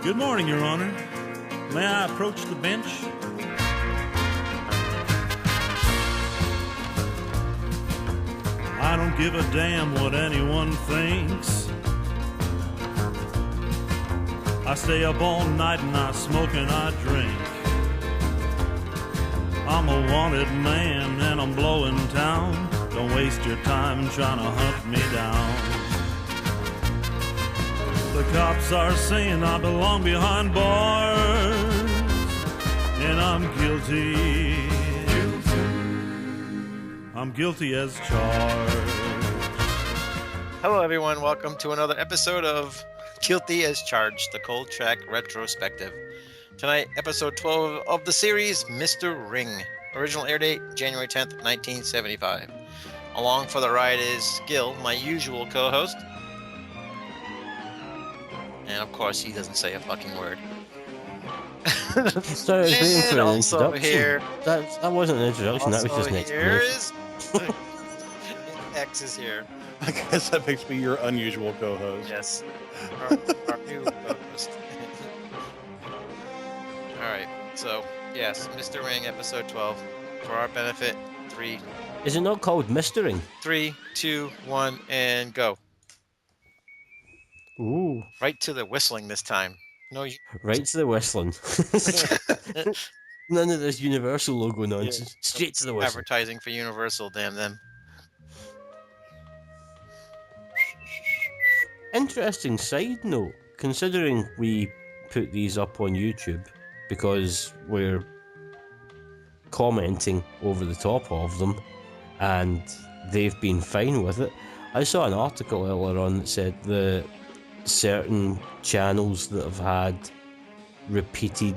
Good morning, Your Honor. May I approach the bench? I don't give a damn what anyone thinks. I stay up all night and I smoke and I drink. I'm a wanted man and I'm blowing town. Don't waste your time trying to hunt me down. The cops are saying I belong behind bars, and I'm guilty. I'm guilty as charged. Hello, everyone. Welcome to another episode of Guilty as Charged, the Kolchak retrospective. Tonight, episode 12 of the series, Mr. Ring. Original air date, January 10th, 1975. Along for the ride is Gill, my usual co-host. And of course, he doesn't say a fucking word. So I was waiting for an also introduction. here. That wasn't an introduction, that was just an Here explanation. is X is here. I guess that makes me your unusual co-host. Yes. Our new co-host. Alright, so, yes, Mr. Ring, episode 12. For our benefit, 3, Is it not called Mistering? 3, 2, 1, and go. Ooh, Right to the whistling this time. No, you... right to the whistling. None of this Universal logo nonsense. Yeah. Straight to the whistling. Advertising for Universal, damn them. Interesting side note, considering we put these up on YouTube because we're commenting over the top of them and they've been fine with it. I saw an article earlier on that said that certain channels that have had repeated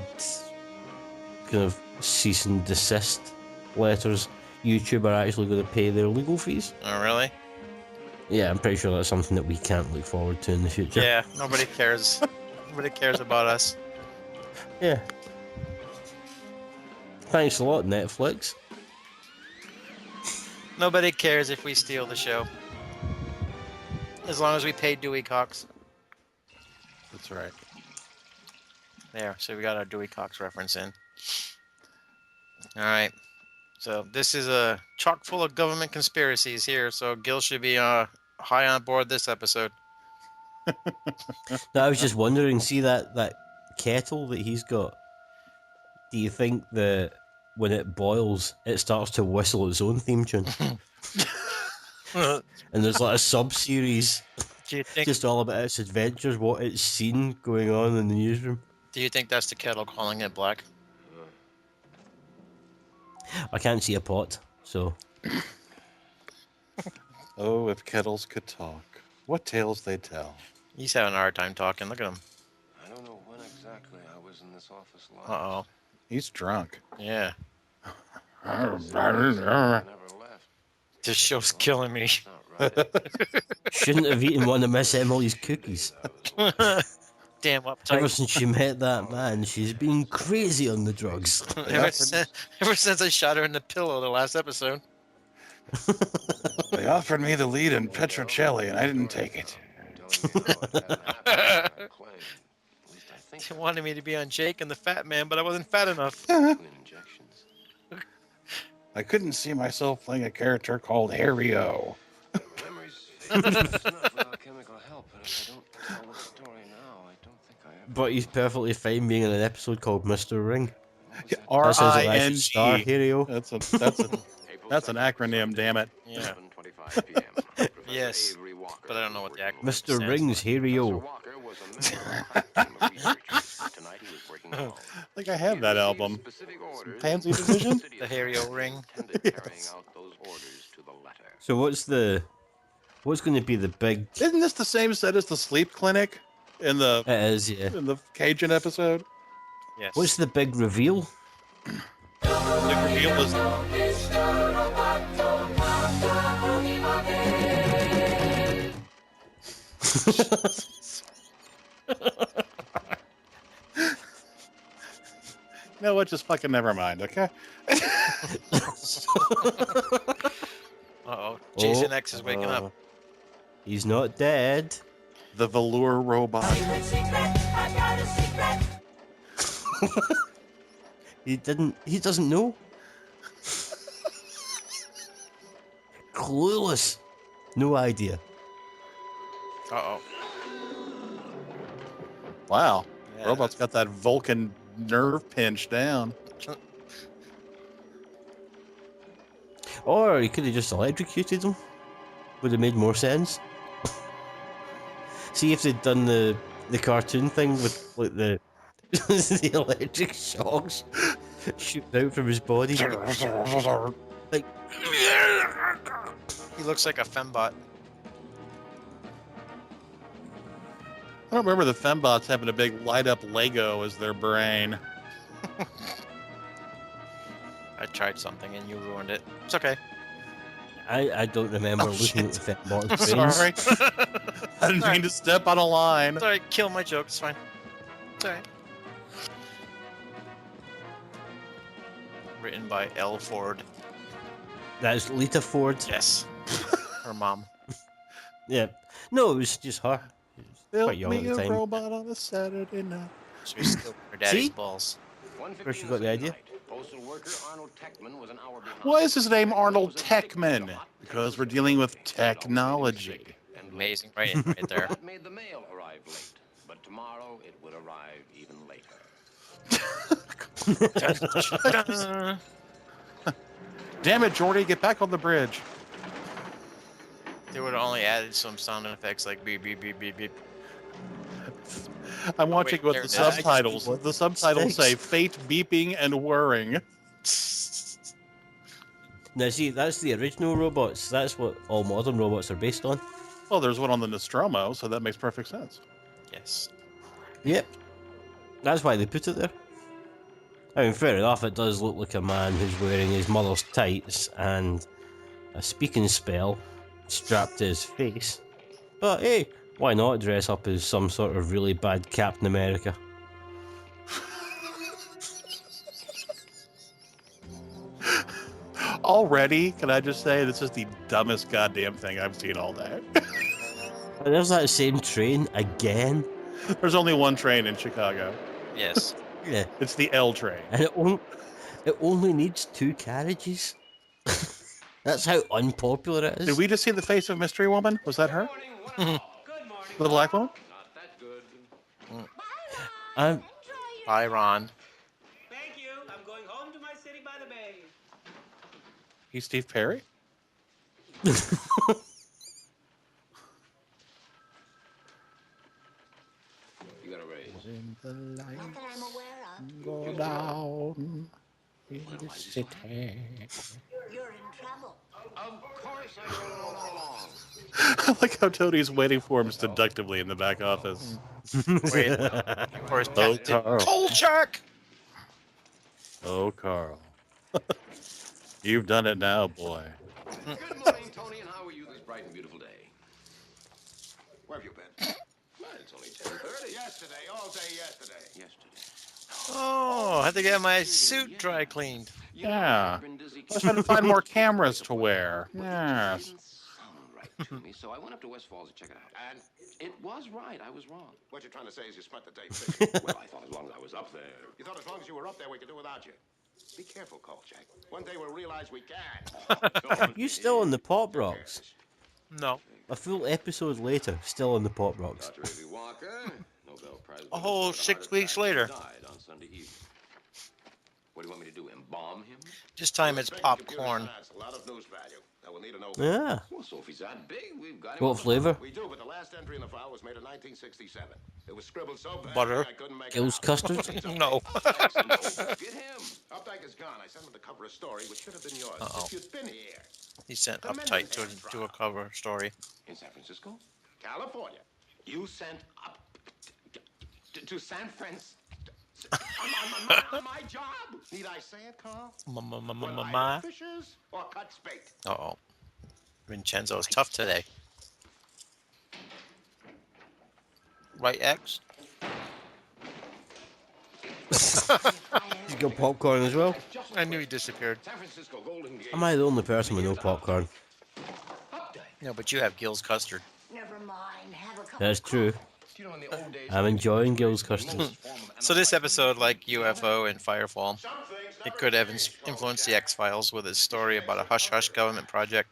kind of cease and desist letters, YouTube are actually going to pay their legal fees. Oh, really? Yeah, I'm pretty sure that's something that we can't look forward to in the future. Yeah, nobody cares. Nobody cares about us. Yeah. Thanks a lot, Netflix. Nobody cares if we steal the show. As long as we pay Dewey Cox. That's right. There, so we got our Dewey Cox reference in. Alright. So this is a chock full of government conspiracies here, so Gill should be high on board this episode. No, I was just wondering, see that kettle that he's got? Do you think that when it boils, it starts to whistle its own theme tune? And there's like a sub-series Do you think just all about its adventures, what it's seen going on in the newsroom. do you think that's the kettle calling it black? I can't see a pot, so... Oh, if kettles could talk, what tales they'd tell. He's having a hard time talking. Look at him. I don't know when exactly I was in this office last. Uh-oh. He's drunk. Yeah. I never left. This show's killing me. Not right. Shouldn't have eaten one of Miss Emily's cookies. Damn Ever uptight. since she met that man, she's been crazy on the drugs. Ever since I shot her in the pillow the last episode. They offered me the lead in Petrocelli, and I didn't take it. They wanted me to be on Jake and the Fat Man, but I wasn't fat enough. Injections. I couldn't see myself playing a character called Harry O. Memories enough without chemical help, but if I don't tell the story now, I don't think I ever. But he's perfectly fine being in an episode called Mr. Ring. What was that? That sounds like I should star R.I.N.G. Hero. That's an acronym, damn it. Yeah. 7:25 p.m. Yes, but I don't know what the acronym Mr. stands Ring's Hero. I think I have that album. Pansy Division? The Harry O-Ring. Yes. So what's going to be the big... Isn't this the same set as the Sleep Clinic in It is, yeah. the Cajun episode? Yes. What's the big reveal? The reveal is you know what? Just fucking never mind, okay? Uh-oh. Jason X is waking up. He's not dead. The velour robot. I got a secret. He doesn't know. Clueless. No idea. Uh-oh. Wow. Yeah, Robot's got that Vulcan nerve pinch down. Or he could have just electrocuted him. Would have made more sense. See if they'd done the cartoon thing with like the the electric shocks shooting out from his body. Like He looks like a fembot. I don't remember the fembots having a big light-up Lego as their brain. I tried something and you ruined it. It's okay. I don't remember Oh, looking shit. at the Fembot's brains. Sorry. I didn't mean to step on a line. It's alright, kill my joke, it's fine. It's alright. Written by L. Ford. That's Lita Ford. Yes. Her mom. Yeah. No, it was just her. She was Built quite young at me the a time. robot on a Saturday night. She was still her daddy's See? balls. Where she got the idea? Postal worker Arnold Techman was an hour behind. Why is his name Arnold Techman? Because we're dealing with technology. Amazing writing right there. That made the mail arrive late, but tomorrow it would arrive even later. Damn it, Jordy, get back on the bridge. They would have only added some sound effects like beep, beep, beep, beep, beep. I'm watching with there the it is. subtitles. The subtitles say fate beeping and whirring. Now see, that's the original robots. That's what all modern robots are based on. Well, there's one on the Nostromo, so that makes perfect sense. Yes. Yep. That's why they put it there. I mean, fair enough, it does look like a man who's wearing his mother's tights and a speaking spell strapped to his face. But hey, why not dress up as some sort of really bad Captain America? Already, can I just say, this is the dumbest goddamn thing I've seen all day. And there's that same train again. There's only one train in Chicago. Yes. Yeah. It's the L train. And it only needs 2 carriages. That's how unpopular it is. Did we just see the face of Mystery Woman? Was that her? Good morning. The black woman? Not that good. Um, Bye, Ron. Thank you. I'm going home to my city by the bay. He's Steve Perry? You got a raise. In the light Not that I'm aware of. go down in the city. You're in trouble. Of course I should have known all along. I like how Tony's waiting for him seductively in the back office. Wait. Of course, Oh, Captain Carl. Kolchak! Oh, Carl. You've done it now, boy. Good morning, Tony, and how are you this bright and beautiful day? Where have you been? Well, it's only 10:30. Yesterday, all day yesterday. Yesterday. Oh, I had to get my suit dry cleaned. You know, Yeah. I've been dizzy I was trying to find more cameras to wear. Yes. Didn't sound right to me, so I went up to West Falls to check it out. And it was right. I was wrong. What you're trying to say is you spent the day fishing. Well, I thought as long as I was up there. You thought as long as you were up there, we could do without you. Be careful, Kolchak. One day we'll realize we can. you still on the Pop Rocks? No. A full episode later, still on the Pop Rocks. Dr. Evie Walker, Nobel Prize A whole winner, 6 heart weeks attack, later. died on Sunday evening. What do you want me to do? Embalm him? This time it's popcorn. That's a lot of news value. Now we'll need to know. Yeah. Well, so if he's that big, we've got him. What flavour? We do, but the last entry in the file was made in 1967. It was scribbled so bad Butter. I couldn't make it Gill's out. custard? No. Get him. Updike is gone. I sent him to cover a story which should have been yours Uh-oh. if you'd been here. He sent Uptight to do a cover story. In San Francisco? California. You sent up to San Francisco. On my job? Need I say it, Carl? My. Will I hook fishes or cut bait? Uh-oh. Vincenzo's tough today. Right, X? You got popcorn as well? I knew he disappeared. San Francisco Golden Gate. Am I the only person with no popcorn? Updike. No, but you have Gill's custard. Never mind. Have a cup That's of true. Do You know, in the old days, I'm enjoying Gill's custard. So this episode, like UFO and Firefall, it could have influenced the X-Files with its story about a hush-hush government project.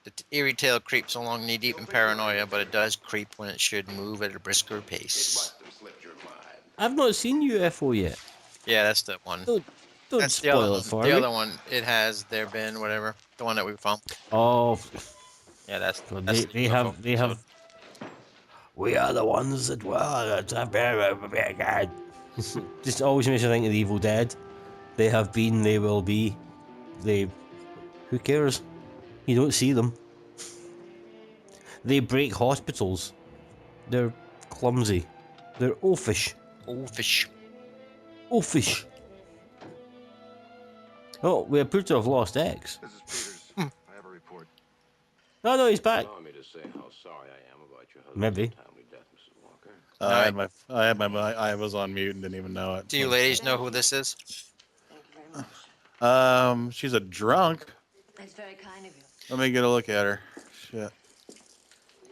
The eerie tale creeps along knee-deep in paranoia, but it does creep when it should move at a brisker it pace. must have slipped your mind. I've not seen UFO yet. Yeah, that's the one. Don't That's the spoil other, it for the me. other one. It has there been whatever the one that we found. Oh, Yeah, that's well, that's they the have UFO they have. episode. We are the ones that dwell. Just always makes you think of the Evil Dead. They have been. They will be. They. Who cares? You don't see them. They break hospitals. They're clumsy. They're oafish. Oh, fish. Oafish. Oh, we appear to have lost X. This is Peters. I have a report. No, he's back. Allow me to say how sorry I am about your husband's Maybe. untimely death, Mrs. Walker. I was on mute and didn't even know it. Do you ladies know who this is? Thank you very much. She's a drunk. That's very kind of you. Let me get a look at her. Shit.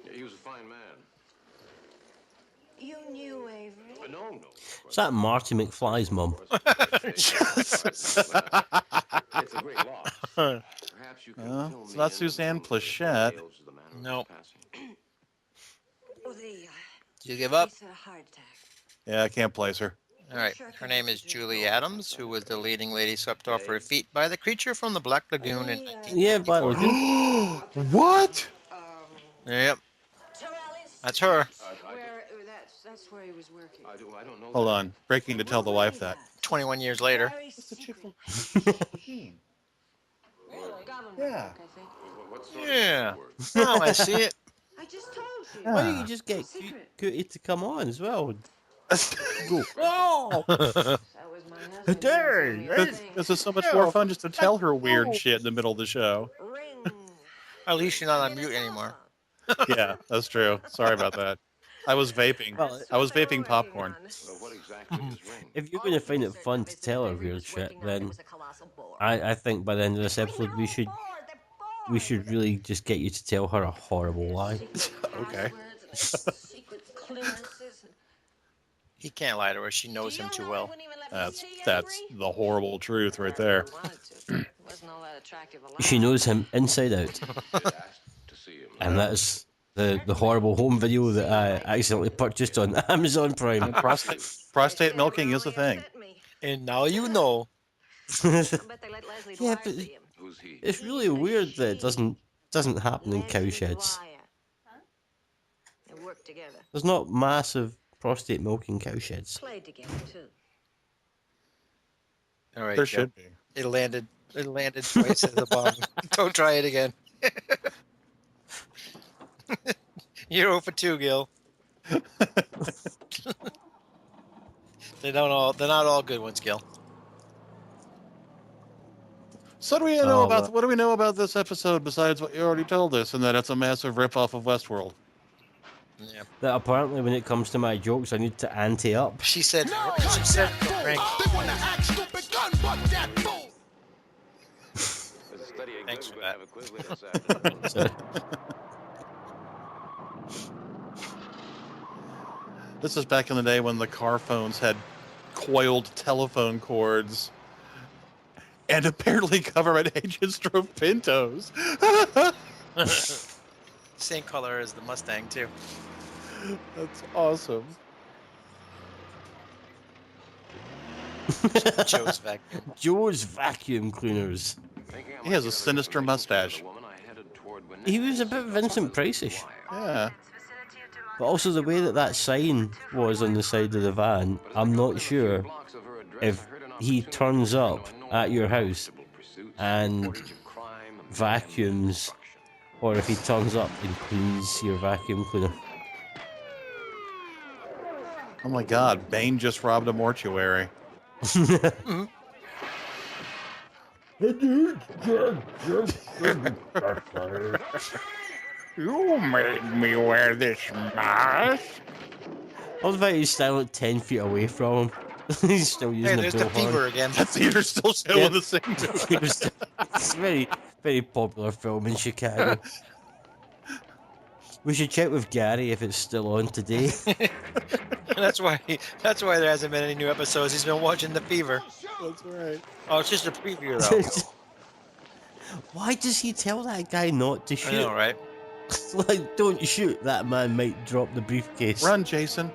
Yeah, he was a fine man. You knew Avery. No. Is that Marty McFly's mum? It's a great loss. Perhaps you can fill it's me not in Suzanne on some of the Plachette. details of the manner of Nope. his passing. Oh, Do you give up? He's had a heart attack. Yeah, I can't place her. All right. Her name is Julie Adams, who was the leading lady swept off her feet by the creature from the Black Lagoon in Yeah, but 1994. What? Yep, Torellis? that's her. That's where he was working. I don't know. Hold on. Breaking to tell the wife that. 21 years later. Very secret. Government Yeah. work, I think. What sort Yeah. of work? Now I see it. I just told you. why don't you Yeah. just get Secret. Cootie to come on as well? Go. That was my husband. Dang, He was the only This is so much Yeah. more fun just to tell her weird shit in the middle of the show. Ring. At least you're not on mute anymore. Yeah, that's true. Sorry about that. I was vaping. Well, I was vaping popcorn. Well, what exactly is ring? if you're going to find it fun to tell her weird shit, then I think by the end of this episode we should really just get you to tell her a horrible lie. Okay. Secret clearances. He can't lie to her. She knows him too well. That's the horrible truth right there. She knows him inside out, Asked to see him. and that's the horrible home video that I accidentally purchased on Amazon Prime. Prostate milking is a thing. And now you know. Yeah, but Who's he? it's really weird that it doesn't happen in cow sheds. They worked together. There's not massive prostate milking cow sheds. Played together too. All right. There Joe. should be. It landed twice as a bomb. Don't try it again. You're 0 for 2, Gil. They're not all good ones, Gil. So what do we know about this episode besides what you already told us, and that it's a massive ripoff of Westworld? Yeah. That apparently when it comes to my jokes I need to ante up. She said Ring. Thanks for that. So, This is back in the day when the car phones had coiled telephone cords, and apparently government agents drove Pintos. Same color as the Mustang too. That's awesome. Joe's vacuum. Joe's vacuum cleaners. He has a sinister mustache. He was a bit Vincent Price-ish. Yeah. But also the way that sign was on the side of the van, I'm not sure if he turns up at your house and vacuums, or if he turns up and cleans your vacuum cleaner. Oh my God, Bane just robbed a mortuary. You made me wear this mask. I was about he's standing like 10 feet away from him. He's still Hey, using there's a the bullhorn. fever again. That theater's still showing Yeah. the same. It's a very, very popular film in Chicago. We should check with Gary if it's still on today. That's why there hasn't been any new episodes. He's been watching The Fever. That's right. Oh, it's just a preview though. Why does he tell that guy not to I shoot? know, right? Like, don't shoot. That man might drop the briefcase. Run, Jason.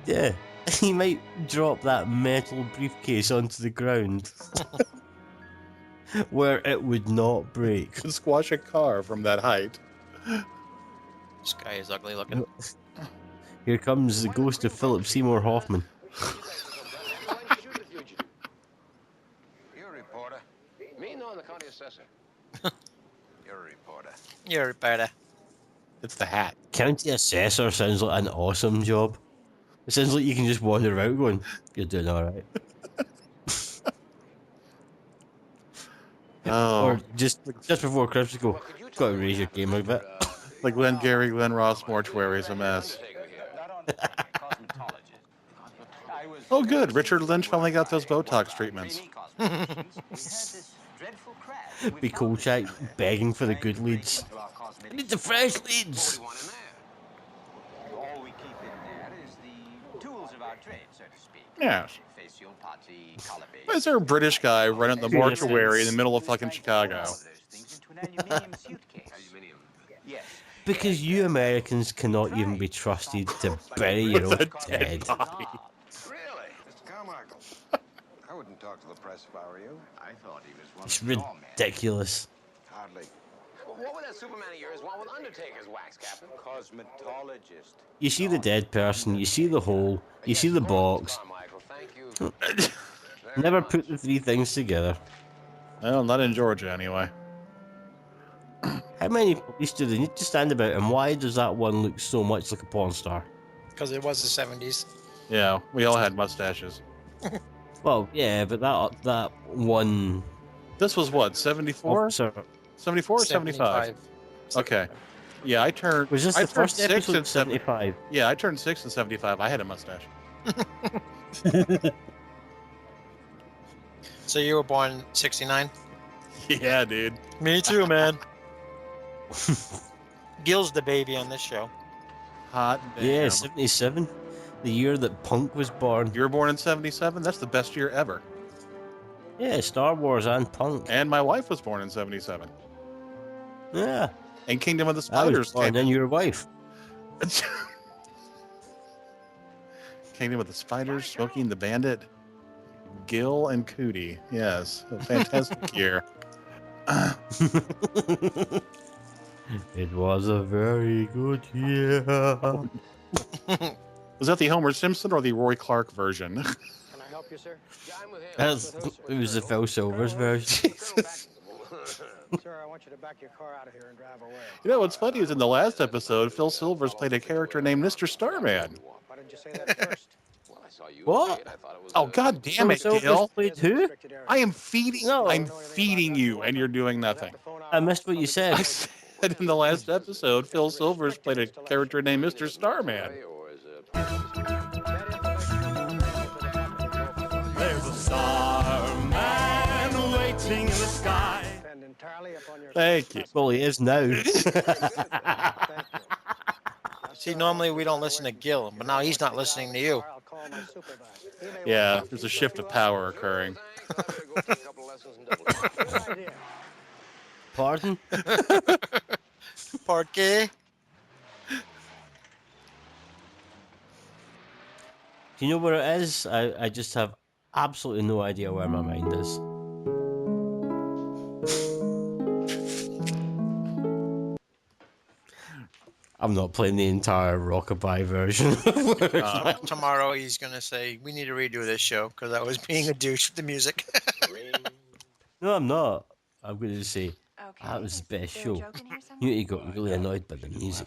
Yeah, he might drop that metal briefcase onto the ground, where it would not break. Could squash a car from that height. This guy is ugly looking. Here comes the ghost of Philip Seymour Hoffman. You're a reporter. Me? No, I'm the county assessor. You're a reporter. You're better. It's the hat. County assessor sounds like an awesome job. It sounds like you can just wander around going, "You're doing all right." Oh, Or just before Christmas, go, "Got to raise your game a bit." like Glenn Ross mortuary's a mess. Oh, good. Richard Lynch finally got those Botox treatments. Be Kolchak begging for the good leads. I need the fresh leads. All we keep in there is the tools of our trade, so to speak. Yes. Facial, putty, color base. Why is there a British guy running the mortuary in the middle of fucking Chicago? Those things into an aluminium suitcase. Yes. Because you Americans cannot even be trusted to bury your own dead. Really? Mr. Carmichael. I wouldn't talk to the press if I were you. I thought he was one It's of your men. ridiculous. Hardly. What would that Superman of yours want with Undertaker's wax, Captain? Cosmetologist. You see the dead person, you see the hole, you see the box. Carmichael, thank you. Never put the three things together. Well, not in Georgia, anyway. How many police do they need to stand about, and why does that one look so much like a porn star? Because it was the 70s. Yeah, we all had mustaches. Well, yeah, but that one This was what, 74? officer 74 or 75? Okay. Yeah, I turned. was this I the turned first 6 episode in of 75? Yeah, I turned 6 in 75. I had a mustache. So you were born 69? Yeah, dude. Me too, man. Gill's the baby on this show. Hot damn. Yeah, 77, the year that Punk was born. You were born in 77? That's the best year ever. Yeah, Star Wars and Punk. And my wife was born in 77. Yeah, And Kingdom of the I was Spiders born, came. then your wife. Kingdom of the Spiders, Smokey and the Bandit, Gill and Cootie. Yes, a fantastic year. It was a very good year. Was that the Homer Simpson or the Roy Clark version? Can I help you, sir? Yeah, I'm with him. It was the Phil Silvers version. Sir, I want you to back your car out of here and drive away. You know what's funny is in the last episode, Phil Silvers played a character named Mr. Starman. Why didn't you say that first? Well, I saw you. What? I thought it was Oh, god damn it, Phil Gill! Silvers played who? I am feeding. No. I'm feeding you, and you're doing nothing. I missed what you said. I said in the last episode, Phil Silvers played a character named Mr. Starman. Or is it? There's a starman waiting in the sky. Thank you. Well, he is now. See, normally we don't listen to Gill, but now he's not listening to you. Yeah, there's a shift of power occurring. Pardon? Porque? Do you know where it is? I just have absolutely no idea where my mind is. I'm not playing the entire Rockabye version. Tomorrow he's going to say, we need to redo this show because I was being a douche with the music. No, I'm not. I'm going to say, Okay. that was the best Is there a show. joke in here somewhere? Newty got really annoyed by the music.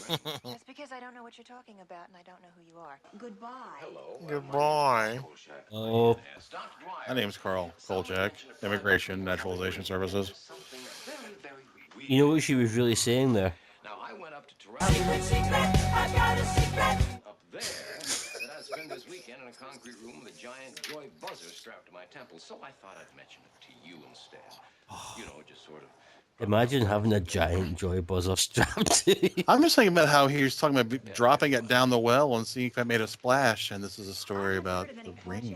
That's because I don't know what you're talking about and I don't know who you are. Goodbye. Goodbye. Oh, My name's Carl Kolchak, Immigration Naturalization Services. you know what she was really saying there? Now I went up to Toronto. Up there, that I spent this weekend in a concrete room with a giant joy buzzer strapped to my temple. So I thought I'd mention it to you instead. You know, just sort of Imagine having a giant joy buzzer strapped to you. I'm just thinking about how he was talking about dropping it down the well and seeing if it made a splash. And this is a story about the ring.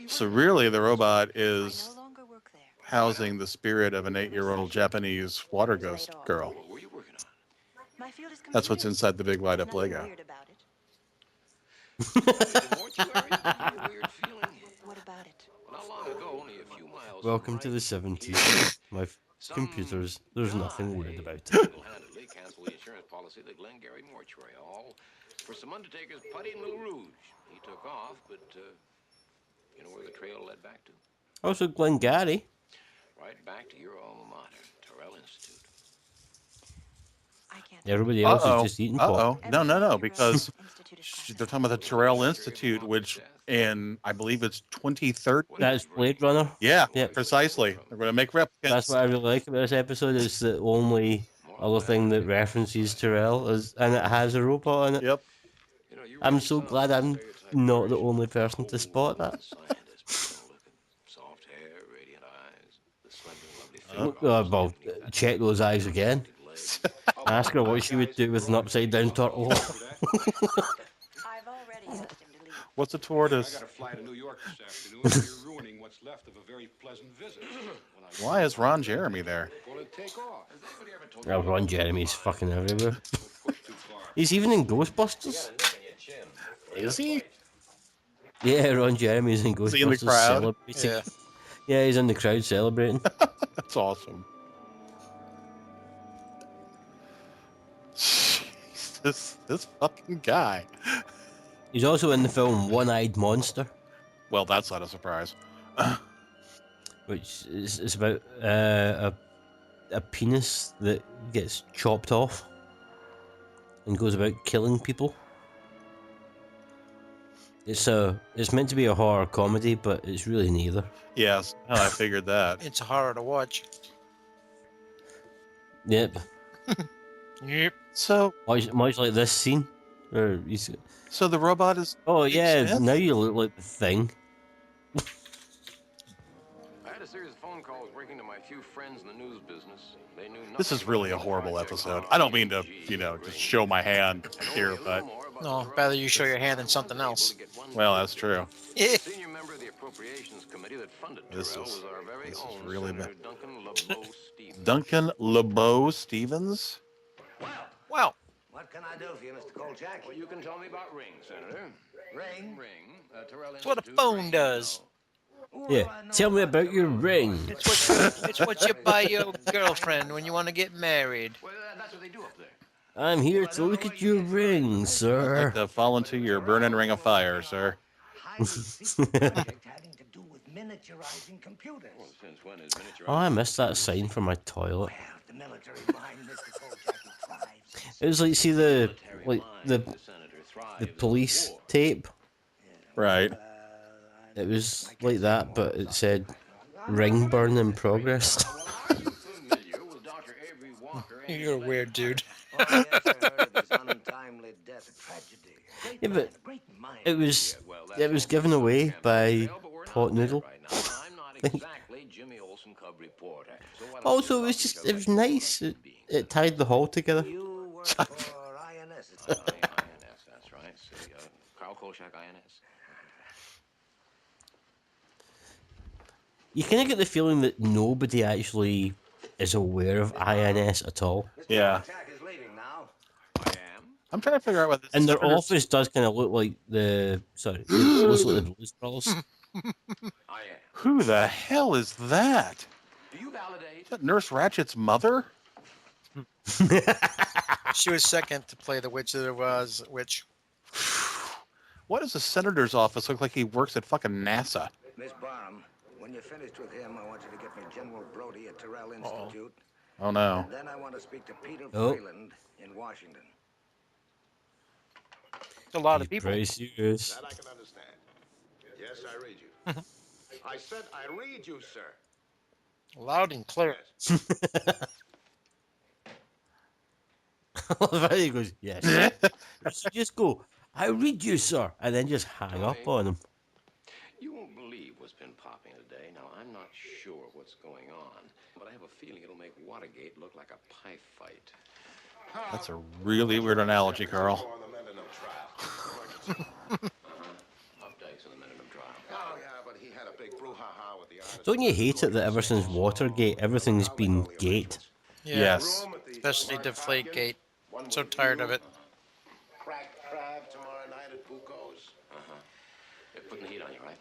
So really, the robot is housing the spirit of an 8-year-old Japanese water ghost girl. What were you working on? That's what's inside the big light up Lego. The mortuary? A weird feeling. What about it? Not long ago, only a few miles. Welcome to the 70s. My computers, there's nothing weird about it. Single-handedly cancel the insurance policy at the Glengarry mortuary, all for some undertaker's putty in Little Rouge. He took off, but you know where the trail led back to? Also, Glengarry. Right back to your alma mater, Terrell Institute. I can't. Everybody else is just eating pop. No, because they're talking about the Terrell Institute, which in, I believe it's 2030. That's Blade Runner. Yeah, Yep. precisely. They're going to make replicants. That's what I really like about this episode. Is the only other thing that references Terrell is, and it has a robot in it. Yep. You know, you I'm so glad I'm not the only person to spot that. Soft hair, radiant eyes, the slender, lovely figure. Well, check those eyes again. Ask her what she would do with an upside down turtle. I've already asked him to leave. What's a I tortoise? got to fly to New York this afternoon, and you're ruining what's left of a very pleasant visit. Why is Ron Jeremy there? Will it take off? Well, Ron Jeremy's fucking everywhere. Push too far. He's even in Ghostbusters. Is he? Yeah, Ron Jeremy's in Ghostbusters. Is he in the crowd? Celebrating. Yeah. Yeah, he's in the crowd celebrating. That's awesome. This fucking guy. He's also in the film One-Eyed Monster, Well, that's not a surprise. which is about a penis that gets chopped off and goes about killing people. It's meant to be a horror comedy, but it's really neither. Yes, I figured that. It's a horror to watch. Yep. Yep. So, Much like this scene. Where he's, so the robot is. oh yeah, Smith? now you look like the Thing. I had a series of phone calls breaking to my few friends in the news business. They knew nothing This is really a about horrible Project episode. I don't mean to, R.I.N.G. just show my hand here, but No, rather you show your hand than something else. well, that's true. Yeah. Senior member of the appropriations committee that funded This Terrell is- was our very this is own really Senator bad. Duncan LeBeau Stevens. Duncan LeBeau Stevens. Well, What can I do for you, Mr. Kolchak? Well, you can tell me about Ring, Senator. Ring? Ring. Terrell it's what a Institute phone Ring, does. Yeah, tell me about your ring. It's what you buy your girlfriend when you want to get married. Well, that's what they do up there. I'm here to look at your ring, Like sir. to fall into your burning ring of fire, sir. Highly secret project having to do with miniaturizing computers. Well, since when is miniature? Oh, I missed that sign for my toilet. Well, the military mind, Mr. Kolchak, thrives. It was like, see the Senator thrives the in police war. tape. Right. It was like that, but it said ring burn in progress. Are you familiar with Dr. Avery Walker and You're a weird dude. Oh, yes, I heard of his untimely death. A tragedy. Great Yeah, man, but great mind. it was Well, that's it was all given for away Campbell by Trail, but we're not Pot there Noodle. right now. I'm not exactly Jimmy Olsen Cub reporter. So why don't Also, you it was talk just to it was Director nice. Ross It, Bean? it tied the hall together. You work for INS. INS, that's right. See, Carl Kolchak, INS. You kind of get the feeling that nobody actually is aware of INS at all. Yeah. Kolchak is leaving now. I am. I'm trying to figure out what this And their Senator- office does kind of look like the looks like the Blues Brothers. I am. Who the hell is that? Do you validate? Is that Nurse Ratchet's mother? She was second to play the witch that was witch. What does the senator's office look like? He works at fucking NASA. Miss Barham, when you're finished with him, I want you to get me General Brody at Terrell Institute. Oh no. And then I want to speak to Peter Oh. Freeland in Washington. It's a lot of people. Very serious. That I can understand. Yes, I read you. I said I read you, sir. Loud and clear. Yes. He goes, yes. So just go, I read you, sir, and then just hang up on him. You won't believe what's been popping today. Now, I'm not sure what's going on, feeling it'll make Watergate look like a pie fight. That's a really weird analogy, Carl. On the Medinum trial. Updikes in the Medinum trial. Oh, yeah, but he had a big brouhaha with the artist. Don't you hate it that ever since Watergate, everything's been gate? Yeah, Yes. especially Deflategate. So tired of it. Crack crab tomorrow night at Buco's. They're putting the heat on you, right?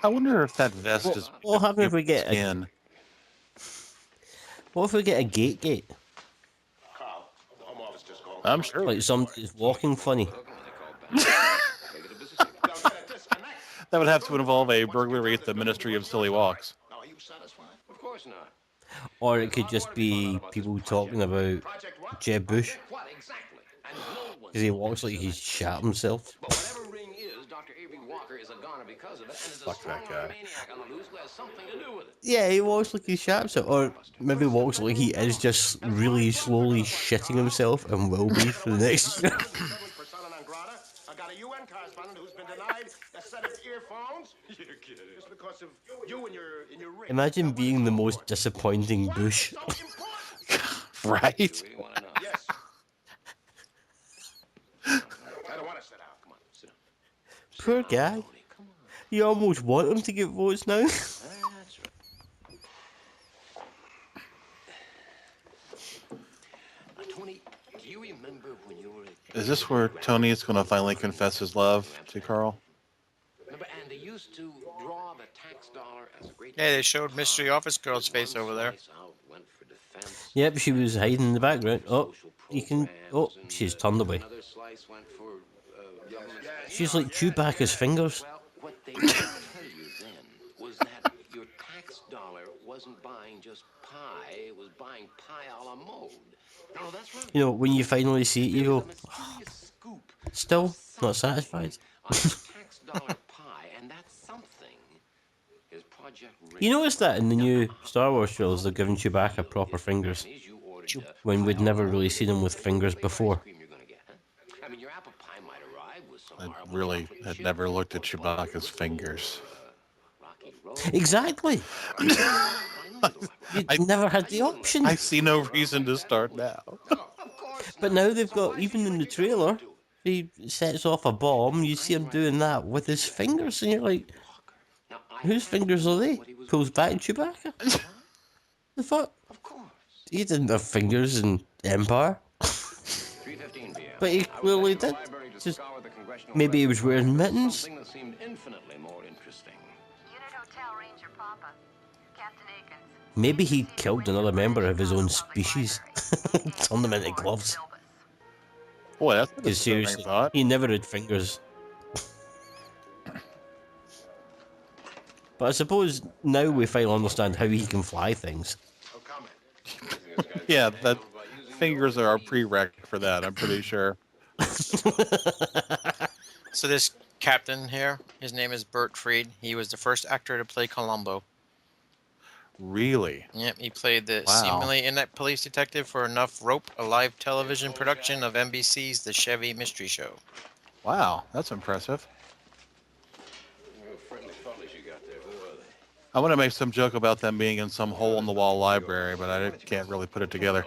I wonder if that vest is. What happens if we get a, skin. what if we get a gate? Carl, the home office just called. I'm sure. Like somebody's walking funny. That would have to involve a burglary at the Ministry of Silly Walks. Now, are you satisfied? Of course not. Or it could just be people talking about Project what? Jeb Bush. What exactly? And no one. Because he walks like he's shat himself. But whatever Ring is, Dr. Avery Walker is a goner because of it, and is a Fuck that strong guy. maniac on the loose who has something to do with it. Yeah, he walks like he shat himself. Or maybe walks like he is just really slowly shitting himself and will be for the next year. Persona non grata. I got a UN correspondent who's been denied a set of earphones. You're kidding. Just because of you and your ring. Imagine being the most disappointing Bush. So important. Right? We want to know. Yes. I don't want to sit down. Come on, sit down. Poor guy. You almost want him to get votes now. That's right. Now, Tony, do you remember when you were a kid? Is this where Tony is going to finally confess his love to Carl? Remember, and they used to draw the tax dollar as a great. Yeah, they showed Mystery Office Girl's face over there. Yep, she was hiding in the background. Oh, you can. Oh, she's turned away. Another slice went for government. She's like Chewbacca's fingers. Well, what they didn't tell you then was that your tax dollar wasn't buying just pie; it was buying pie a la mode. No, that's right. You know, when you finally see it, you go, Mysterious scoop still not satisfied. on your tax dollar pie, and that something is Project Ring. You notice that in the new Star Wars trailers, they're giving Chewbacca proper fingers, when we'd never really seen him with fingers before. I mean, your apple pie might arrive with some I horrible really chocolate had chip, never looked at Chewbacca's fingers. rocky road. Exactly. You never had the option. I see no reason to start now. But now they've got, even in the trailer, he sets off a bomb, you see him doing that with his fingers, and you're like, Now, I whose have fingers are they? what he was Pulls back Chewbacca? The fuck? Of course. He didn't have fingers in Empire. 3:15 p.m. But he clearly did. Just maybe he was wearing mittens. Something that seemed infinitely more interesting. Unit Hotel Ranger Papa. Captain Akins. Maybe he killed another member of his own species. Turned them into gloves. Boy, that's a Because disturbing seriously, thought. he never had fingers. But I suppose now we finally understand how he can fly things. No comment. Yeah, that fingers are a prereq for that, I'm pretty sure. So this captain here, his name is Bert Freed. He was the first actor to play Columbo. Really? Yep, he played the Wow. seemingly inept police detective for Enough Rope, a live television production of NBC's The Chevy Mystery Show. Wow, that's impressive. Real friendly fellas you got there. Who are they? I want to make some joke about them being in some hole-in-the-wall library, but I can't really put it together.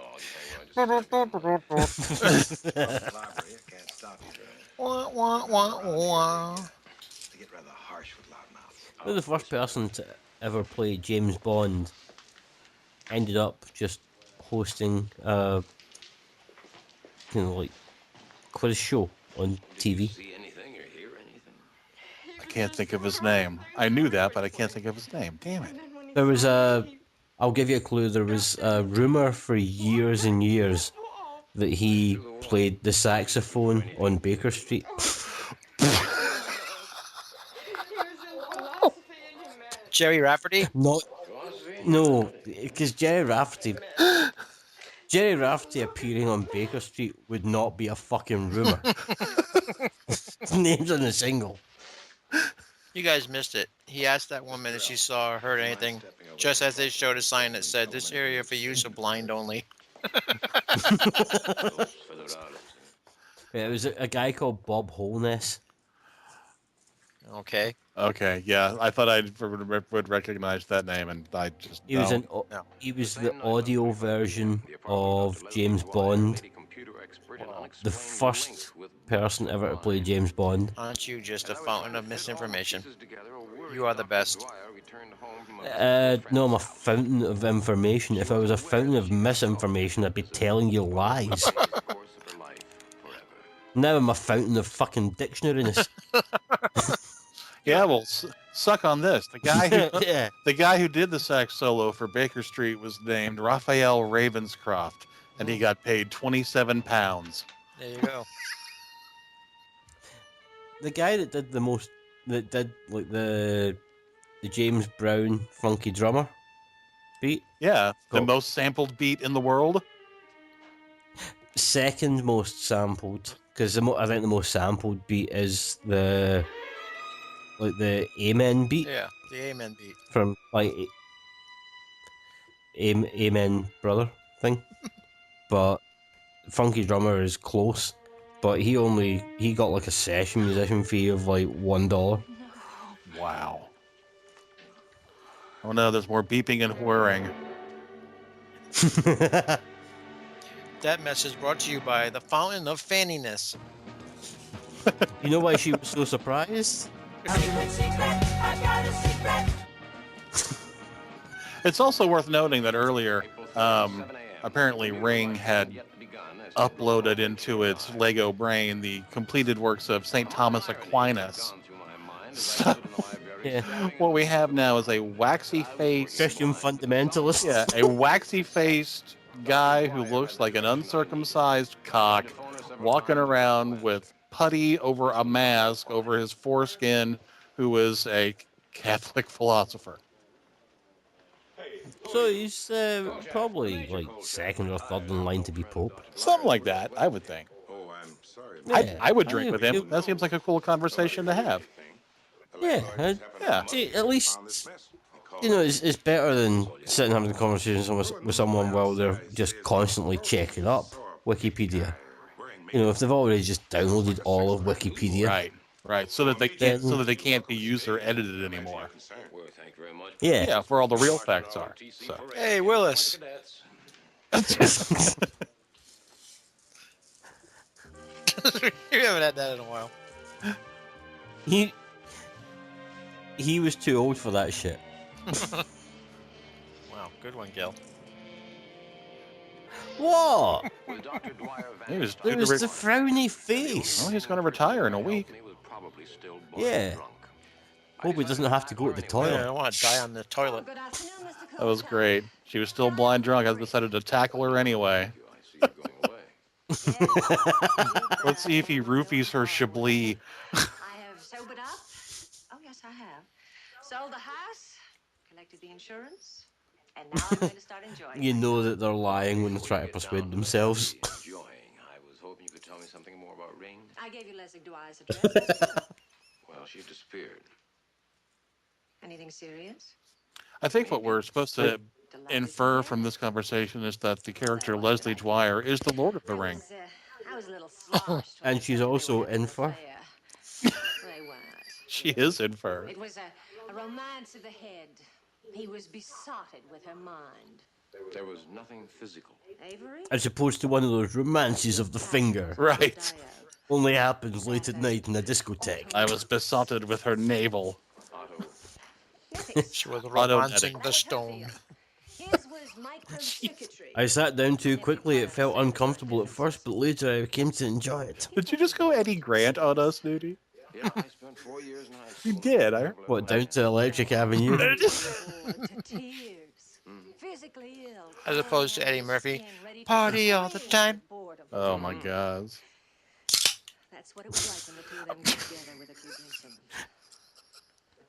Wah, wah, wah, wah. They get rather harsh with loudmouth. Who the first person to ever play James Bond ended up just hosting a like quiz show on TV. See anything or hear anything? I can't think of his name. I knew that, but I can't think of his name. Damn it. There was I'll give you a clue, there was a rumour for years and years that he played the saxophone on Baker Street. Jerry Rafferty? No, because Jerry Rafferty appearing on Baker Street would not be a fucking rumour. His name's on the single. You guys missed it. He asked that woman if she saw or heard anything, just as they showed a sign that said, "This area for use of blind only." Yeah, it was a guy called Bob Holness. Okay. Okay, yeah, I thought I would recognize that name, and I just He was don't. No. he was the audio version of James Bond, the first person ever to play James Bond. Aren't you just a fountain of misinformation? You are the best. No, I'm a fountain of information. If I was a fountain of misinformation, I'd be telling you lies. Now I'm a fountain of fucking dictionariness. Yeah, well, suck on this. The guy who Yeah. the guy who did the sax solo for Baker Street was named Raphael Ravenscroft, and he got paid £27. There you go. The guy that did like the James Brown funky drummer beat. Yeah, the Cool. most sampled beat in the world. Second most sampled, because I think the most sampled beat is the Amen beat Yeah, the Amen beat. from like Amen Brother thing. But Funky Drummer is close, but he got like a session musician fee of like $1. Wow. Oh no, there's more beeping and whirring. That message brought to you by the Fountain of Fanniness. You know why she was so surprised? It's also worth noting that earlier, apparently R.I.N.G had uploaded into its Lego brain the completed works of St. Thomas Aquinas. So, Yeah. what we have now is a waxy-faced Christian fundamentalist. Yeah, a waxy-faced guy who looks like an uncircumcised cock walking around with putty over a mask over his foreskin, who is a Catholic philosopher. So he's probably like second or third in line to be Pope. Something like that, I would think. Oh, I'm sorry. Yeah. I would drink with him. That seems like a cool conversation to have. Yeah, Yeah. see, at least you know it's better than sitting having conversations with someone while they're just constantly checking up Wikipedia. You know, if they've already just downloaded all of Wikipedia, Right. So that they can't be used or edited anymore. yeah. Yeah, where all the real facts are. So. Hey, Willis. You haven't had that in a while. He was too old for that shit. Wow, good one, Gill. What? It was It was the frowny face. Well, he's going to retire in a week. Yeah. Hope he doesn't have to go to the Yeah, I toilet. don't want to die on the toilet. Good afternoon, Mr. That was great. She was still blind drunk. I decided to tackle her anyway. Let's see if he roofies her Chablis. I have sobered up. Oh, yes, I have. Sold the house, collected the insurance, and now I'm going to start enjoying You know that they're lying when they try to persuade themselves. I was hoping you could tell me something more about R.I.N.G. I gave you Leslie Dwyer's address. Well, she disappeared. Anything serious? I think what we're supposed to infer from this conversation is that the character Leslie Dwyer is the Lord of the Ring. I was a little sloshed. And she's also in for. They weren't. She is in fur. It was a romance of the head. He was besotted with her mind. There was nothing physical. Avery? As opposed to one of those romances of the finger. Right. Only happens late at night in a discotheque. I was besotted with her navel. She was Automatic. romancing the stone. His was microcircuitry. I sat down too quickly. It felt uncomfortable at first, but later I came to enjoy it. Did you just go Eddie Grant on us, Newty? Yeah, I spent 4 years in high school. You did. What, down to Electric Avenue? To tears. Physically ill. As opposed to Eddie Murphy. Party all the time. Oh my God. That's what it was like when the two of them got together with a few drinks in them.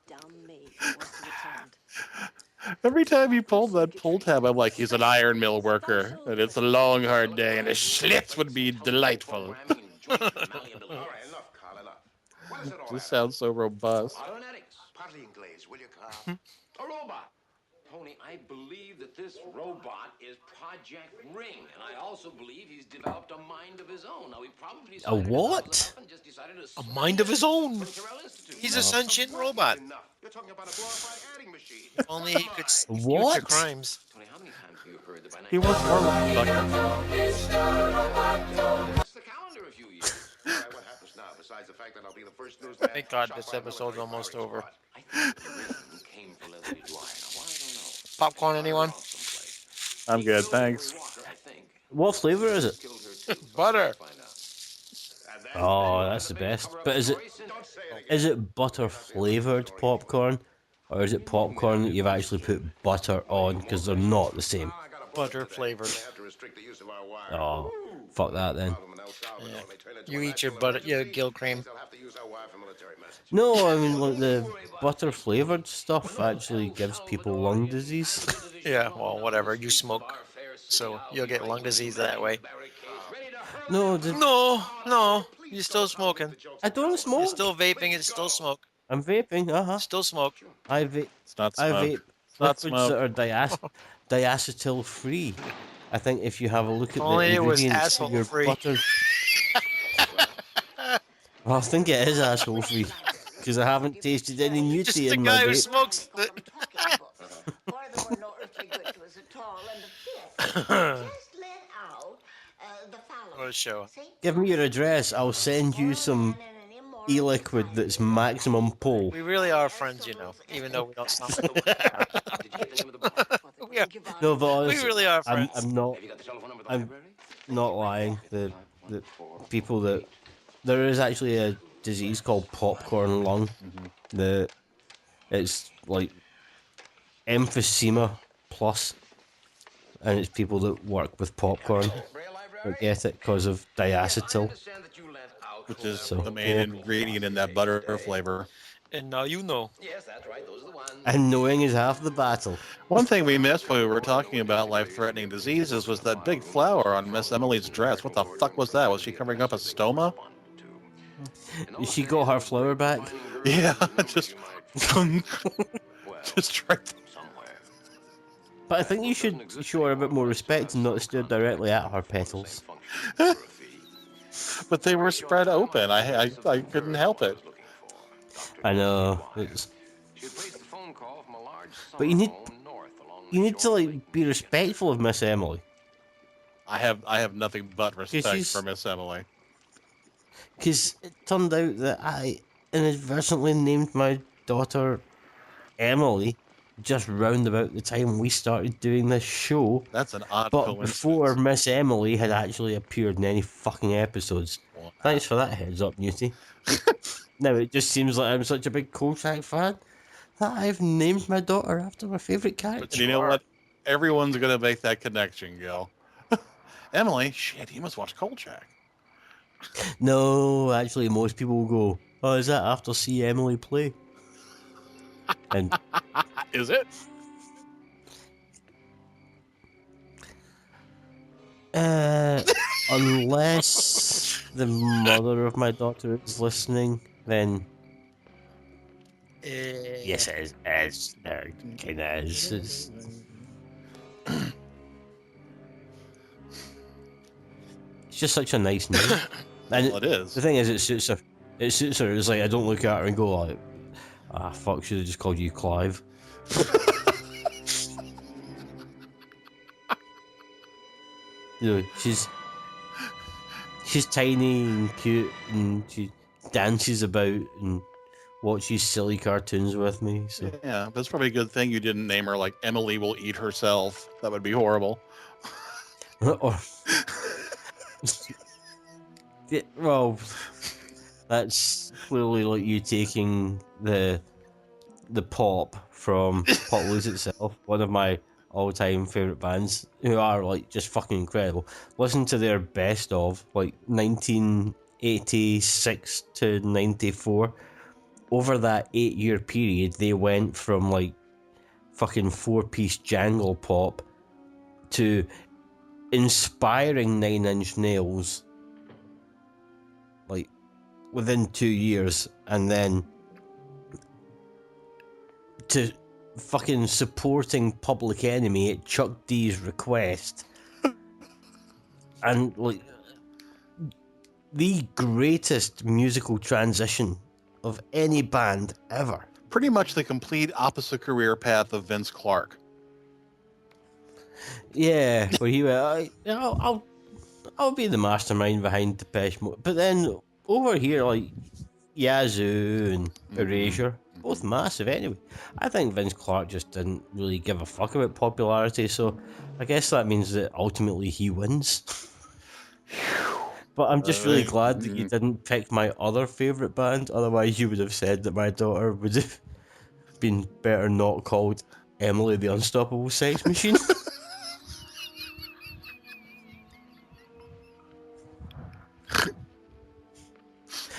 Dumb me wants to attend. Every time you pulled that pull tab, I'm like, he's an iron mill worker, and it's a long, hard day, and his schlitz would be delightful. All right, enough, Carl, enough. What is it all This sounds so robust. Phonetics. Partly in glaze, will you, Carl? A robot. Tony, I believe that this robot is Project Ring, and I also believe he's developed a mind of his own. Now, he probably A what? just decided to A mind of his own. from Terrell Institute. He's a sentient robot. You're talking about a glorified adding machine. If only he could see future What? crimes. Tony, how many times have you heard that by He was more like Tucker. It's the calendar a few years. All right, what happens now, besides the fact that I'll be the first newsman Thank God shot this by a episode's military almost firing over. squad? I think the ring came for Leslie Dwyer. Now, why, I don't know. Popcorn, anyone? Someplace. I'm He good, killed thanks. Walker, I think. What flavour is it? Killed her too. Butter. Find out. And then Oh, that's the best. But is it butter flavoured popcorn, or is it popcorn that you've actually put butter on? Because they're not the same. Butter flavored. they have to restrict the use of our wire. Oh, fuck that then. Yeah. You eat your butter, your Gill cream. They'll have to use our wire for military messages. No, I mean like the butter flavoured stuff actually gives people lung disease. Yeah, well, whatever. You smoke, so you'll get lung disease that way. No, No, you're still smoking. I don't You're smoke. still vaping. It's still smoke. I'm vaping. Still smoke. I vape. It's not I smoke. vape not liquids smoke. that are diacetyl free. I think if you have a look at the Only it was ingredients to asshole your free. butter. Well, I think it is asshole free because I haven't tasted any Just Newty the in guy my who vape. smokes. Furthermore, no earthly good to us at all. And the fifth, just let out the following. What a show. See? Give me your address. I'll send you some e-liquid that's maximum pull. We really are friends, you know, even though we don't sound like we are. No, but We honestly, really are friends. I'm not. Have you got the telephone number of the I'm library? not lying. The people that there is actually a disease called popcorn lung. It's like emphysema plus, and it's people that work with popcorn that get it because of diacetyl. Understand that you let out Which is So, the main yeah. ingredient in that butter flavor. And now you know. Yes, that's right. Those are the ones. And knowing is half the battle. One thing we missed when we were talking about life-threatening diseases was that big flower on Miss Emily's dress. What the fuck was that? Was she covering up a stoma? She got her flower back. Yeah, just just right there. Somewhere. But I think you should show her a bit more respect and not stare directly at her petals. But they were spread open. I couldn't help it. I know. It's, She had placed the phone call from a large but you need home north along the you need to shore. like be respectful of Miss Emily. I have nothing but respect she's- for Miss Emily. Because it turned out that I inadvertently named my daughter Emily just round about the time we started doing this show. That's an odd But coincidence. before Miss Emily had actually appeared in any fucking episodes. Wow. Thanks for that heads up, Newty. Now it just seems like I'm such a big Kolchak fan that I've named my daughter after my favourite character. But you know what? Everyone's gonna make that connection, Gil. Emily, shit, you must watch Kolchak. No, actually, most people will go, "Oh, is that after See Emily Play?" And Is it? unless the mother of my daughter is listening, then yes, it is. There kind of is. It's just such a nice name. And Well, it is. the thing is, it suits her. It suits her. It's like I don't look at her and go like, "Ah, fuck, should have just called you Clive." You know, she's tiny and cute, and she dances about and watches silly cartoons with me. So Yeah, but it's probably a good thing you didn't name her like Emily will eat herself. That would be horrible. or yeah, well, that's clearly like you taking the pop from Pop Loose itself, one of my all-time favorite bands, who are like just fucking incredible. Listen to their best of like 1986 to 94. Over that 8-year period, they went from like fucking 4-piece jangle pop to inspiring 9 Inch Nails like within 2 years, and then to fucking supporting Public Enemy at Chuck D's request. And, like, the greatest musical transition of any band ever. Pretty much the complete opposite career path of Vince Clarke. Yeah, where he went, I'll be the mastermind behind Depeche Mode. But then over here, like Yazoo and Erasure, both massive anyway. I think Vince Clarke just didn't really give a fuck about popularity, so I guess that means that ultimately he wins. But I'm just really glad that you didn't pick my other favourite band, otherwise you would have said that my daughter would have been better not called Emily the Unstoppable Sex Machine.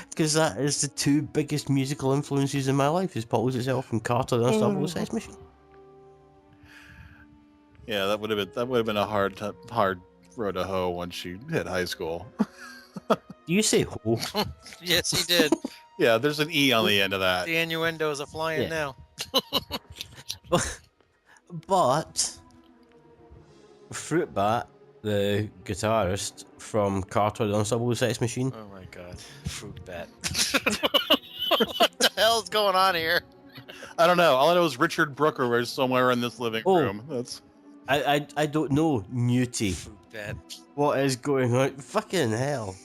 Because that is the two biggest musical influences in my life, is Paul's itself and Carter the Unstoppable Sex Machine. Yeah, that would have been a hard road to hoe once she hit high school. Do you say ho? Yes, he did. Yeah, there's an E on the end of that. The innuendos are flying now. But Fruitbat, the guitarist from Carter the Unstoppable Sex Machine. Oh my god, Fruitbat. What the hell's going on here? I don't know. All I know is Richard Brooker is somewhere in this living room. That's. I don't know, Newty. Fruitbat. What is going on? Fucking hell.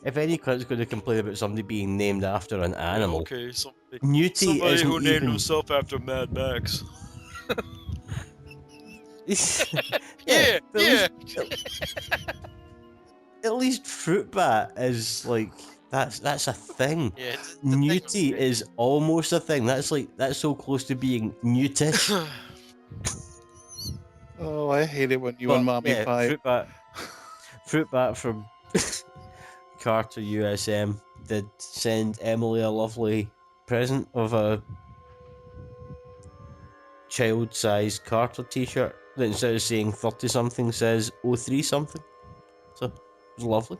If any cunt's going to complain about somebody being named after an animal, Okay, Newty somebody isn't who named even... himself after Mad Max. yeah. Yeah. At least Fruitbat is like that's a thing. Yeah, Newty is almost a thing. That's so close to being newtish. Oh, I hate it when you and Mommy fight. Fruitbat from Carter USM did send Emily a lovely present of a child-sized Carter t-shirt that instead of saying 30-something says 03-something. So it was lovely.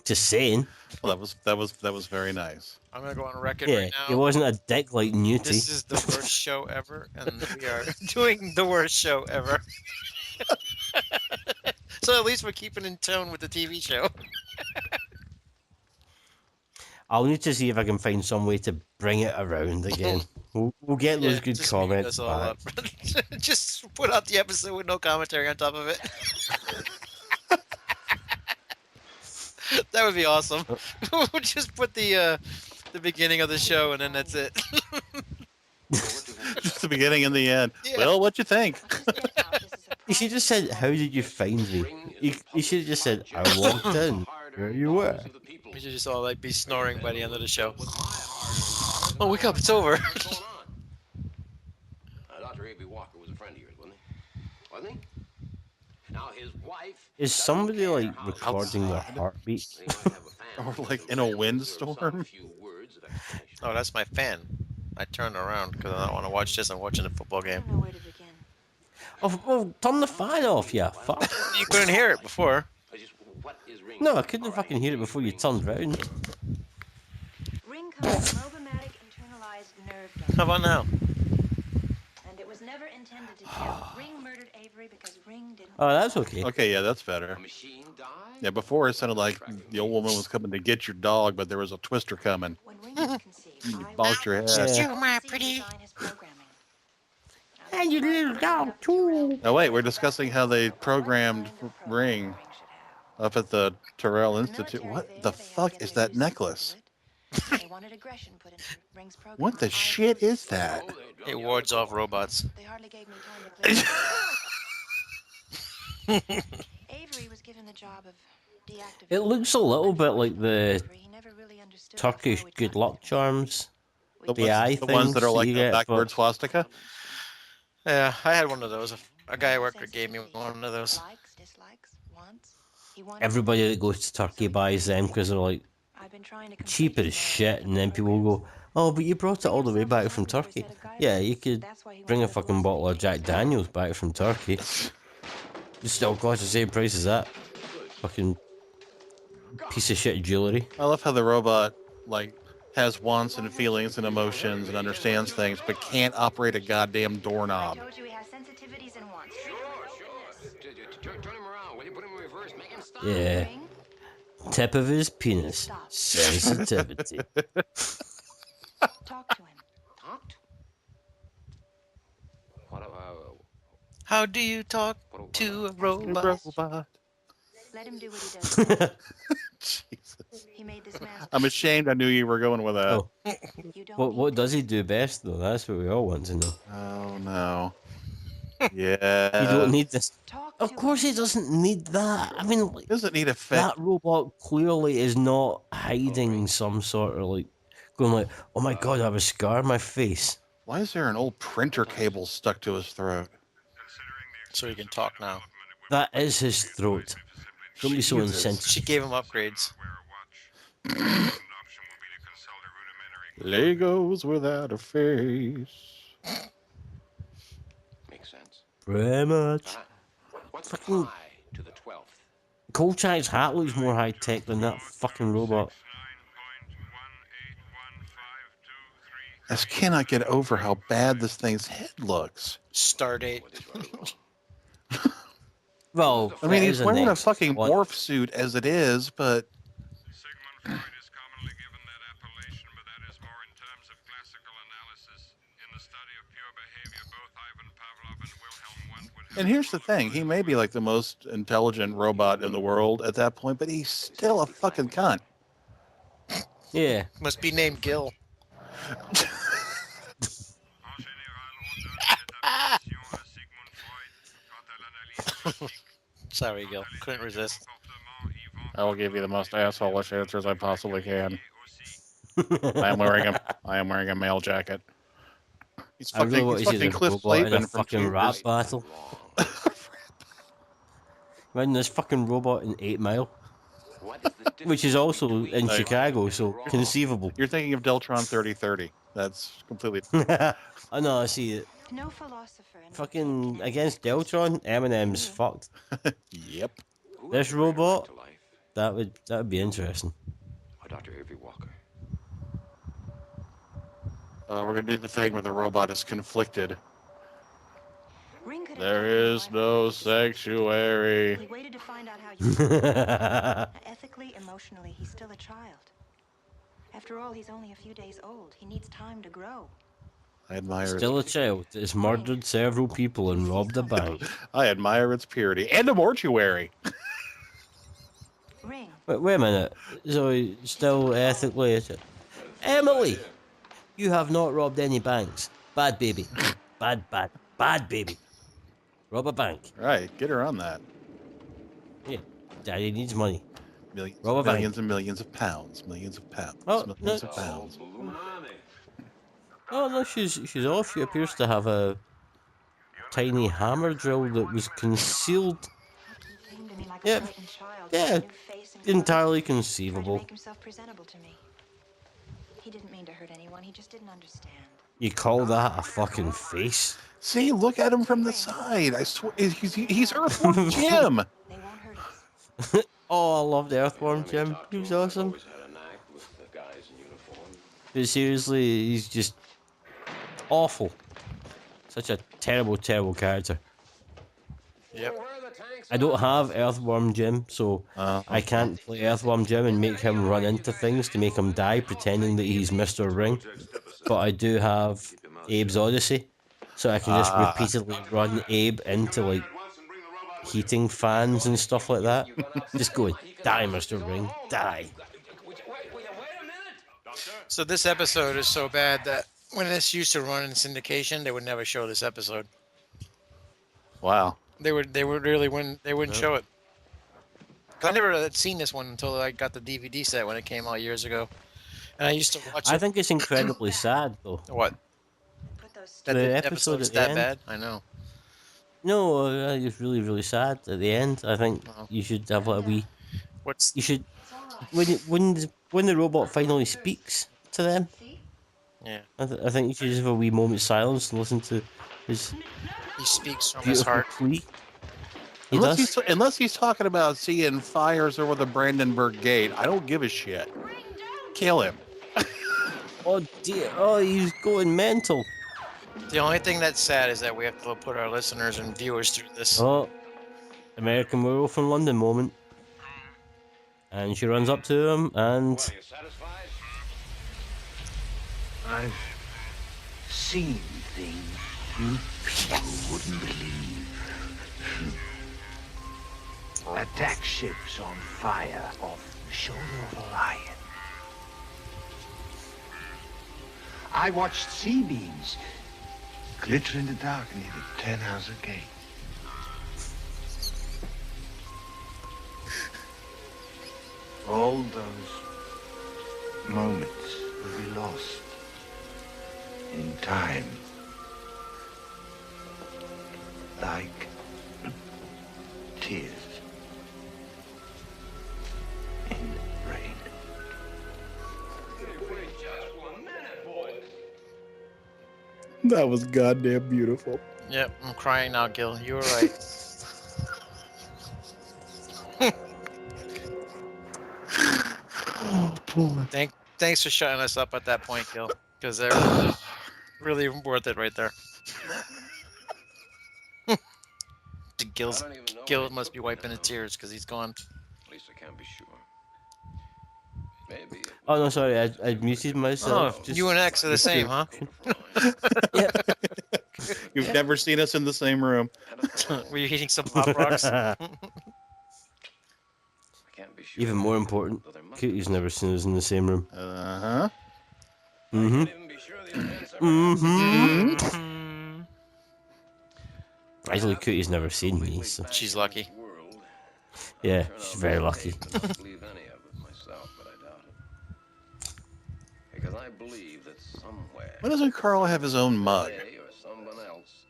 Just saying. Well, that was very nice. I'm gonna go on record right now. It wasn't a dick like Newty. This is the worst show ever, and we are doing the worst show ever. So at least we're keeping in tone with the TV show. I'll need to see if I can find some way to bring it around again. We'll get those good just comments all back. up. Just put out the episode with no commentary on top of it. That would be awesome. We'll just put the beginning of the show and then that's it. Just the beginning and the end. Yeah. Well, what you think? You should have said, "How did you find me?" You should have just said, "I walked in. There you were." We should just all like be snoring by the end of the show. Oh, wake up! It's over. Dr. A.B. Walker was a friend of yours, wasn't he? Wasn't he? Now his wife. Is somebody like recording their heartbeat? Or like in a windstorm? Oh, that's my fan. I turned around because I don't want to watch this. I'm watching a football game. I don't know where to begin. Oh, well, turn the fan off, yeah. Fuck. You couldn't hear it before. No, I couldn't fucking hear it before you turned round. Ring covers Robomatic Internalized Nerve Ganglia. How about now? And it was never intended to kill. Ring murdered Avery because Ring didn't. Oh, that's okay. Okay, yeah, that's better. Yeah, before it sounded like the old woman was coming to get your dog, but there was a twister coming. When Ring was conceived, You bonked your head. Yeah. my pretty. His programming. And your little dog too. Oh wait, we're discussing how they programmed Ring up at the Terrell Institute. What the fuck is that necklace? They wanted aggression put into Ring's program. What the shit is that? It wards off robots. They hardly gave me time to clear. Avery was given the job of deactivating. It looks a little bit like the He never really understood Turkish how it good worked. luck charms. The The eye ones that are things like you the get backwards swastika? Yeah, I had one of those. A guy at work gave me one of those. Likes, dislikes, wants. He wanted Everybody that goes to Turkey buys them because they're like I've been trying to cheap as shit, and then people will go, "Oh, but you brought it all the way back from Turkey." Yeah, you could bring a fucking bottle of Jack Daniels back from Turkey. It still costs the same price as that. Fucking piece of shit jewellery. I love how the robot like has wants and feelings and emotions and understands things, but can't operate a goddamn doorknob. Told you he has sensitivities and wants. Sure. Turn him around. Will you put him in reverse? Make him stop. Yeah. Ring. Tip of his penis. Sensitivity. Talk to him. Talk to him. What? How do you talk to a robot? Let him do what he does. Jesus. He made this mask. I'm ashamed I knew you were going with that. Oh. You don't What need does he do best, though? That's what we all want to know. Oh, no. Yeah. You don't need this. Talk to Of course he doesn't need that. I mean, like, Doesn't need a fit. that robot clearly is not hiding some sort of, like, going like, oh my god, I have a scar on my face. Why is there an old printer cable stuck to his throat? So he can talk now. That is his throat. Don't be so Jesus. insensitive. She gave him upgrades. Legos without a face. Makes sense. Very much. What's Fucking- pi to the 12th? Kolchak's hat looks more high tech than that fucking robot. I just cannot get over how bad this thing's head looks. Stardate. Well, I mean, it he's is a wearing a next fucking one. morph suit as it is, but Sigmund Freud is commonly given that appellation, but that is more in terms of classical analysis. In the study of pure behavior, both Ivan Pavlov and Wilhelm Wundt would have... and here's the thing, he may be like the most intelligent robot in the world at that point, but he's still a fucking cunt. Yeah. Must be named Gill. Sorry, Gil. Couldn't resist. I will give you the most asshole-ish answers I possibly can. I am wearing a male jacket. He's I really want he's to see fucking this Cliff robot in a Slavin from fucking rap Cheers. battle. Imagine this fucking robot in 8 Mile, What is the which is difference also between in right Chicago, and so wrong? conceivable. You're thinking of Deltron 3030. That's completely... I know, I see it. No philosopher. in Fucking against Deltron, Eminem's fucked. Yep. Who This has the right robot? to life? That would be interesting. Or Dr. Avery Walker? We're gonna do the thing where the robot is conflicted. Ring could have There died in is one no minute. sanctuary. He waited to find out how you felt. Ethically, emotionally, he's still a child. After all, he's only a few days old. He needs time to grow. I admire Still a its, child that has murdered several people and robbed a bank. I admire its purity and a mortuary. Ring. Wait a minute. So, still ethically... Emily! You have not robbed any banks. Bad baby. Bad baby. Rob a bank. Right, get her on that. Yeah. Daddy needs money. Millions, Rob a bank. millions and millions of pounds. Millions of pounds. Oh, millions no. of pounds. Oh no, she's off. She appears to have a tiny hammer drill that was concealed. He came to me like Yeah. a frightened child. Yeah. With a new face and color. Entirely Tried to conceivable. make himself presentable to me. He didn't mean to hurt anyone. He just didn't understand. You call that a fucking face? See, look at him from the side. I swear, he's Earthworm Jim. They won't hurt us. Oh, I loved Earthworm Jim. He was awesome. Always had a knack with the guys in uniform. But seriously, he's just awful. Such a terrible, terrible character. Yep. I don't have Earthworm Jim, so I can't play Earthworm Jim and make him run into things to make him die, pretending that he's Mr. Ring. But I do have Abe's Odyssey, so I can just repeatedly run Abe into like heating fans and stuff like that. Just going, die, Mr. Ring, die. So this episode is so bad that when this used to run in syndication, they would never show this episode. Wow. They wouldn't show it. 'Cause I never had seen this one until I got the DVD set when it came out years ago, and I used to watch it. I think it's incredibly sad, though. What? Put those That The the episode episode's at the that end? bad? I know. No, it's really, really sad at the end. I think Oh. you should have like a wee. What's You should when the robot finally speaks to them. yeah? I think you should just have a wee moment's silence and listen to his He speaks from his beautiful heart. plea. He does. Unless he's talking about seeing fires over the Brandenburg Gate, I don't give a shit. Kill him. Oh dear! Oh, he's going mental. The only thing that's sad is that we have to put our listeners and viewers through this. Oh, American Werewolf from London moment. And she runs up to him and... Well, you satisfied? I've seen things you people wouldn't believe. Attack ships on fire off the shoulder of Orion. I watched sea beams glitter in the dark near the 10-house gate. All those moments will be lost in time. Like tears in rain. That was goddamn beautiful. Yep, I'm crying now, Gill. You were right. Oh, boy. Thanks for shutting us up at that point, Gill, because they're really worth it right there. Gill must be wiping his tears because he's gone. At least I can't be sure. Maybe. Oh no, sorry, I muted myself. Oh, you and X are the same, huh? Yep. You've never seen us in the same room. Were you eating some Pop Rocks? Even more important, Cutie's never seen us in the same room. Uh-huh. Actually, Cutie's never seen me, so... She's lucky. Yeah, she's very lucky. Why doesn't Carl have his own mug?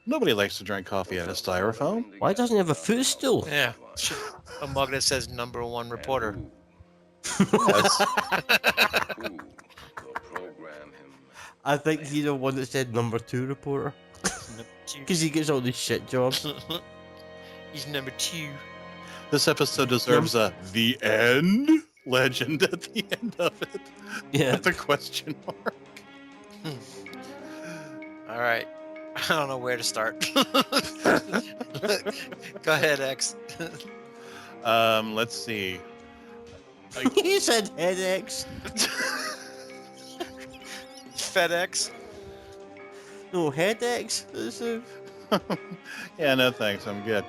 Nobody likes to drink coffee out of styrofoam. Why doesn't he have a footstool? Yeah, a mug that says #1 reporter. I think he's the one that said #2 reporter. Because he gets all these shit jobs. He's #2. This episode deserves a the end legend at the end of it. Yeah. With a question mark. All right. I don't know where to start. Go ahead, X. Let's see. You said headaches. FedEx. No, headaches. Yeah, no thanks. I'm good.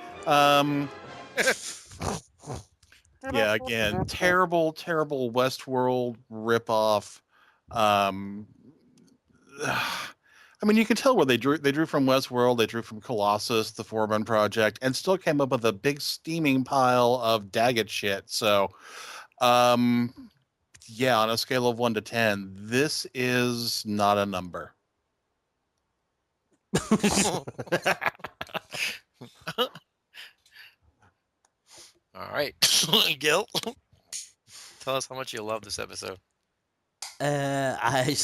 Yeah, again, terrible Westworld ripoff. I mean, you can tell where they drew. They drew from Westworld. They drew from Colossus, the Foreman Project, and still came up with a big steaming pile of Daggett shit. So, yeah, on a scale of 1 to 10, this is not a number. All right, Gill. Tell us how much you love this episode. I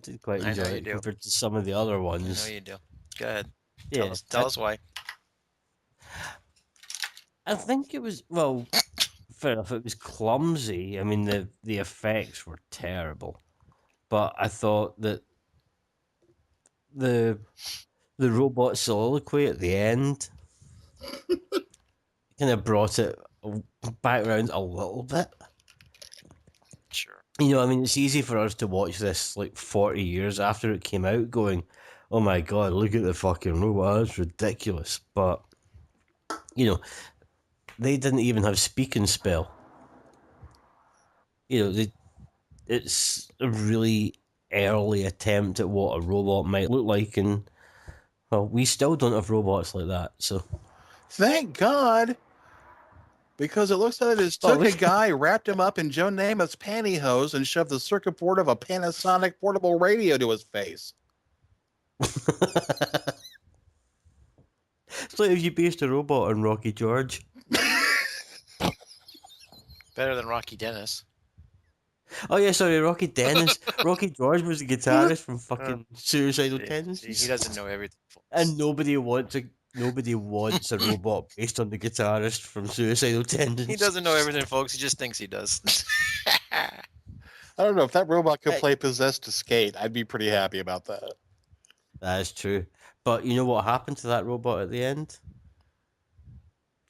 did quite enjoy I know you it do. compared to some of the other ones. I know you do. Go ahead. Yeah, Tell us why. I think it was, well, fair enough, it was clumsy. I mean, the effects were terrible. But I thought that the robot soliloquy at the end kind of brought it back around a little bit. Sure. You know, I mean, it's easy for us to watch this like 40 years after it came out going, oh my god, look at the fucking robot, that's ridiculous. But, you know, they didn't even have speak and spell. You know, it's a really early attempt at what a robot might look like, and, well, we still don't have robots like that, so... Thank God! Because it looks like it just took a guy, wrapped him up in Joe Namath's pantyhose, and shoved the circuit board of a Panasonic portable radio to his face. It's like if you based a robot on Rocky George. Better than Rocky Dennis. Oh yeah, sorry, Rocky Dennis. Rocky George was the guitarist from fucking Suicidal Tendencies. He doesn't know everything. And nobody wants a robot based on the guitarist from Suicidal Tendencies. He doesn't know everything, folks. He just thinks he does. I don't know if that robot could play possessed to skate. I'd be pretty happy about that. That is true. But you know what happened to that robot at the end?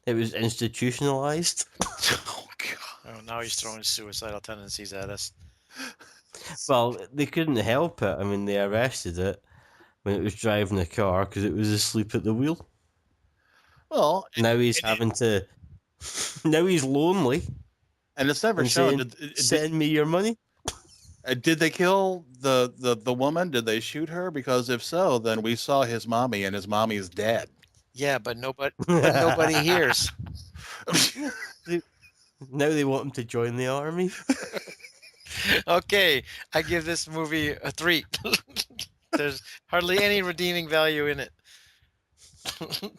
It was institutionalized. Oh, God. Oh, now he's throwing suicidal tendencies at us. Well, they couldn't help it. I mean, they arrested it when it was driving the car because it was asleep at the wheel. Well, Now he's having to. Now he's lonely. And it's never and shown. saying, send me your money. Did they kill the woman? Did they shoot her? Because if so, then we saw his mommy, and his mommy is dead. Yeah, but nobody hears. Now they want him to join the army. Okay, I give this movie a 3. There's hardly any redeeming value in it.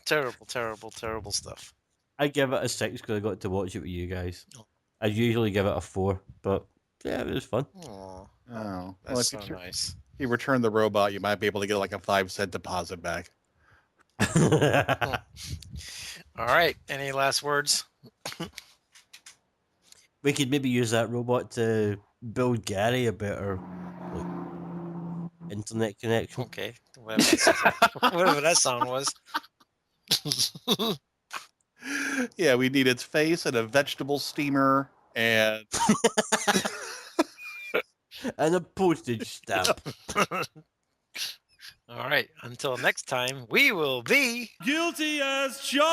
Terrible, terrible, terrible stuff. I give it a 6 because I got to watch it with you guys. I usually give it a 4, but yeah, it was fun. Aww. Oh, That's so nice. If you return the robot, you might be able to get like a 5-cent deposit back. All right. Any last words? We could maybe use that robot to build Gary a better internet connection. Okay. Whatever that sound was. Yeah, we need its face and a vegetable steamer and and a postage stamp. All right. Until next time, we will be guilty as charged.